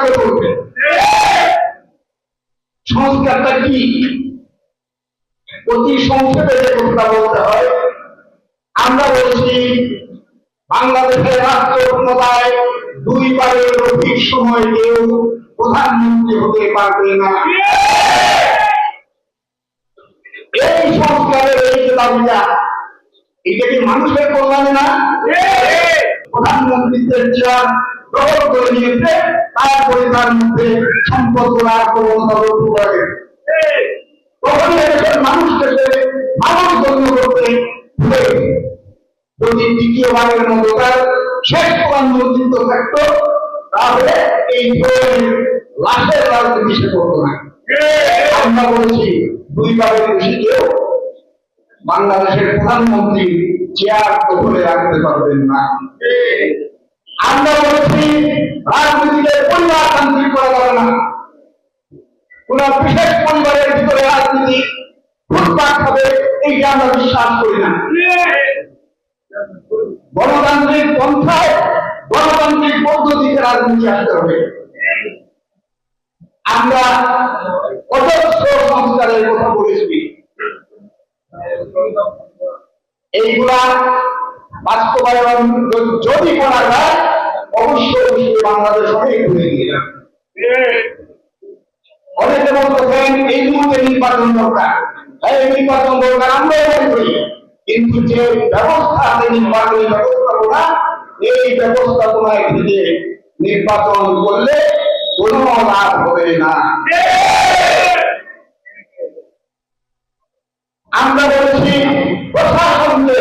আগে বলবে সংস্কারটা কি। অতি সংক্ষেপে যে কথা বলতে হয়, আমরা বলছি বাংলাদেশের রাষ্ট্র ক্ষমতায় দুইবারের অধিক সময় কেউ প্রধানমন্ত্রী হতে পারবে না। এই সংস্কারের এই যে দাবিটা, এটা কি মানুষের কল্যাণে না? প্রধানমন্ত্রীদের চেয়ার দখল করে নিয়েছে, তারপরে তার মধ্যে সম্পদ করার প্রবণতা লক্ষ্য করে। তখনই দেশের মানুষকে মানুষ গণ্য করতে হবে। যদি দ্বিতীয়বারের মতো তার শেষ প্রধানমন্ত্রিত্ব থাকতো, তাহলে এই লাশের রাজনীতি সে করতো না। আমরা বলছি দুইবারের বেশি কেউ বাংলাদেশের প্রধানমন্ত্রী চেয়ার দখলে রাখতে পারবেন না। আমরা বলছি রাজনীতিকে পরিবারতান্ত্রিক করা যাবে না। কোন বিশেষ পরিবারের ভিতরে রাজনীতি ঘুরপাক হবে, এইটা আমরা বিশ্বাস করি না। গণতান্ত্রিক পন্থায় গণতান্ত্রিক পদ্ধতিতে রাজনীতি আসতে হবে। আমরা অজস্র সংস্কারের কথা বলেছি, এইগুলা বাস্তবায়ন যদি করা যায় অবশ্যই বাংলাদেশ অনেক ঘুরে গিয়ে যাবে। অনেকে বলতেছেন এই মুহূর্তে নির্বাচন দরকার, এই নির্বাচন দরকার, আমরা মনে করি, কিন্তু যে ব্যবস্থা আছে নির্বাচনী ব্যবস্থাপনা, এই ব্যবস্থাপনায় থেকে নির্বাচন করলে কোনো লাভ হবে না। আমরা বলছি প্রশাসনকে